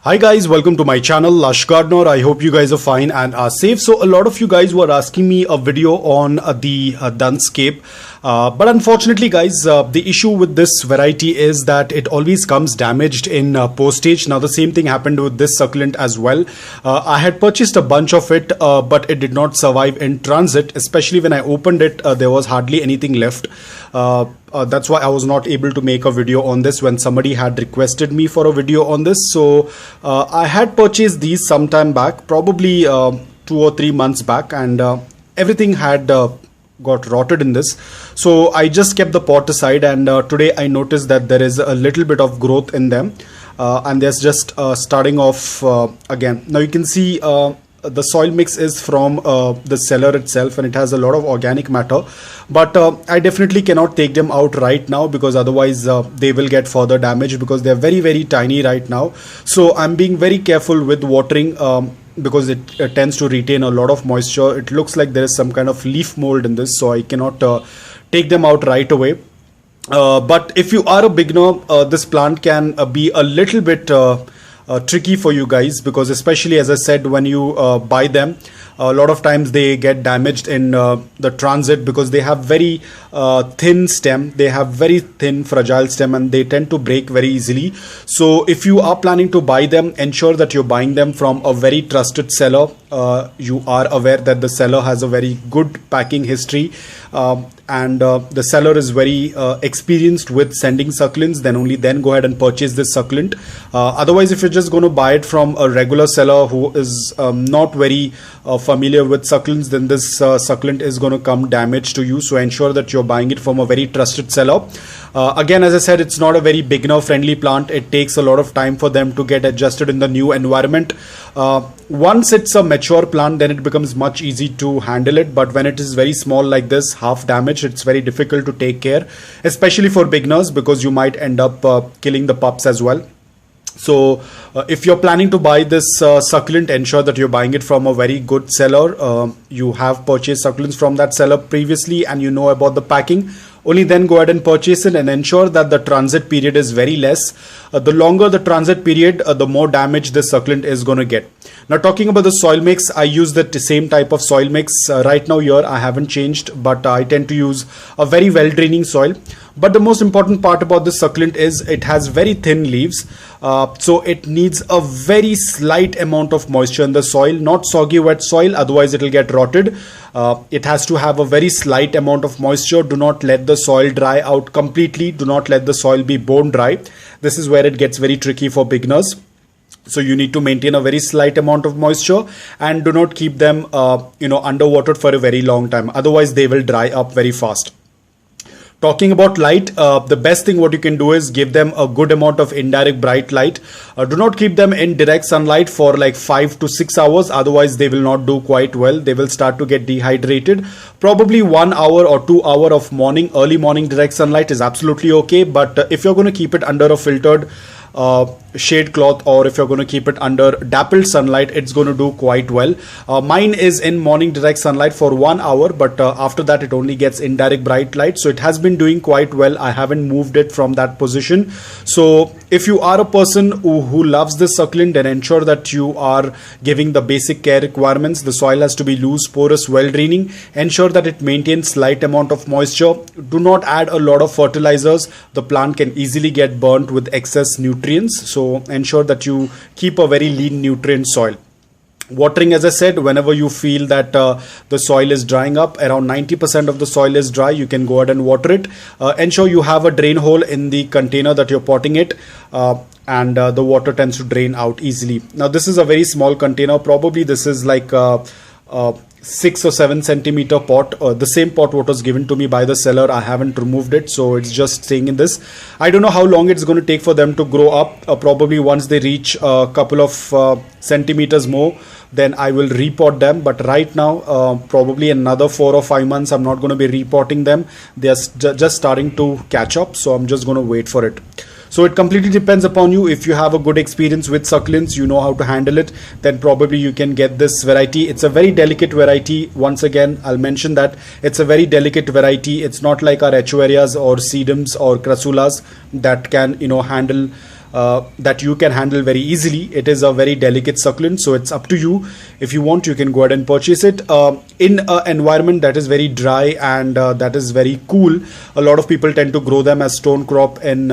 Hi guys, welcome to my channel Lush Gardener. I hope you guys are fine and are safe. So a lot of you guys were asking me a video on the Dunce cape, but unfortunately guys, the issue with this variety is that it always comes damaged in postage. Now the same thing happened with this succulent as well. I had purchased a bunch of it, but it did not survive in transit. Especially when I opened it, there was hardly anything left. That's why I was not able to make a video on this when somebody had requested me for a video on this. So I had purchased these sometime back, probably 2 or 3 months back, and everything had got rotted in this. So I just kept the pot aside, and today I noticed that there is a little bit of growth in them, and there's just starting off again. Now you can see the soil mix is from the cellar itself, and it has a lot of organic matter, but I definitely cannot take them out right now because otherwise they will get further damaged because they're very tiny right now. So I'm being very careful with watering because it tends to retain a lot of moisture. It looks like there is some kind of leaf mold in this, so I cannot take them out right away. But if you are a beginner, this plant can be a little bit tricky for you guys, because especially as I said, when you buy them, a lot of times they get damaged in the transit because they have very thin stem, they have very thin fragile stem, and they tend to break very easily. So if you are planning to buy them, ensure that you're buying them from a very trusted seller. You are aware that the seller has a very good packing history, and the seller is very experienced with sending succulents. Then only then go ahead and purchase this succulent. Otherwise, if you're just going to buy it from a regular seller who is not very familiar with succulents, then this succulent is going to come damaged to you. So ensure that you're buying it from a very trusted seller. Again, as I said, it's not a very beginner friendly plant. It takes a lot of time for them to get adjusted in the new environment. Once it's a mature plant, then it becomes much easy to handle it, but when it is very small like this, half damaged, it's very difficult to take care, especially for beginners, because you might end up killing the pups as well. So if you're planning to buy this succulent, ensure that you're buying it from a very good seller. You have purchased succulents from that seller previously and you know about the packing. Only then go ahead and purchase it, and ensure that the transit period is very less. The longer the transit period, the more damage this succulent is going to get. Now talking about the soil mix, I use the same type of soil mix. Right now here I haven't changed, but I tend to use a very well draining soil. But the most important part about this succulent is it has very thin leaves. So it needs a very slight amount of moisture in the soil, not soggy wet soil, otherwise it will get rotted. It has to have a very slight amount of moisture. Do not let the soil dry out completely. Do not let the soil be bone dry. This is where it gets very tricky for beginners. So you need to maintain a very slight amount of moisture, and do not keep them underwatered for a very long time. Otherwise they will dry up very fast. Talking about light, the best thing what you can do is give them a good amount of indirect bright light. Do not keep them in direct sunlight for like 5 to 6 hours. Otherwise they will not do quite well. They will start to get dehydrated. Probably 1 hour or 2 hours of early morning direct sunlight is absolutely okay. But if you're going to keep it under a filtered shade cloth, or if you're going to keep it under dappled sunlight, it's going to do quite well. Mine is in morning direct sunlight for 1 hour, but after that it only gets indirect bright light, so it has been doing quite well. I haven't moved it from that position. So if you are a person who loves this succulent, then ensure that you are giving the basic care requirements. The soil has to be loose, porous, well draining. Ensure that it maintains slight amount of moisture. Do not add a lot of fertilizers. The plant can easily get burnt with excess nutrients. So ensure that you keep a very lean nutrient soil. Watering, as I said, whenever you feel that the soil is drying up, around 90% of the soil is dry, you can go ahead and water it. Ensure you have a drain hole in the container that you're potting it, and the water tends to drain out easily. Now this is a very small container. Probably this is like 6 or 7 centimeter pot. The same pot what was given to me by the seller, I haven't removed it, so it's just staying in this. I don't know how long it's going to take for them to grow up. Probably once they reach a couple of centimeters more, then I will repot them. But right now, probably another 4 or 5 months, I'm not going to be repotting them. They are just starting to catch up, so I'm just going to wait for it. So it completely depends upon you. If you have a good experience with succulents, you know how to handle it, then probably you can get this variety. It's a very delicate variety. Once again, I'll mention that it's a very delicate variety. It's not like our echeverias or sedums or crassulas that can, handle that you can handle very easily. It is a very delicate succulent, so it's up to you. If you want, you can go ahead and purchase it. In an environment that is very dry and that is very cool, a lot of people tend to grow them as stone crop in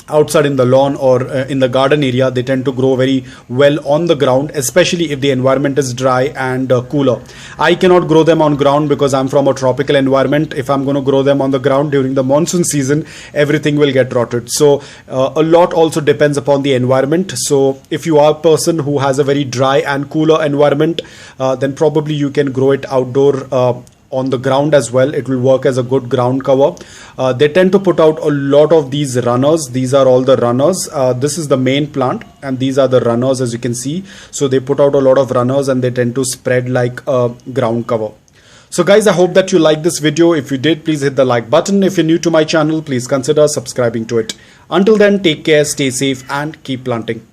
outside in the lawn or in the garden area. They tend to grow very well on the ground, especially if the environment is dry and cooler. I cannot grow them on ground because I'm from a tropical environment. If I'm going to grow them on the ground during the monsoon season, everything will get rotted. So a lot also depends upon the environment. So if you are a person who has a very dry and cooler environment, then probably you can grow it outdoor on the ground as well. It will work as a good ground cover. They tend to put out a lot of these runners. These are all the runners. This is the main plant and these are the runners, as you can see. So they put out a lot of runners and they tend to spread like a ground cover. So guys, I hope that you liked this video. If you did, please hit the like button. If you're new to my channel, please consider subscribing to it. Until then, take care, stay safe and keep planting.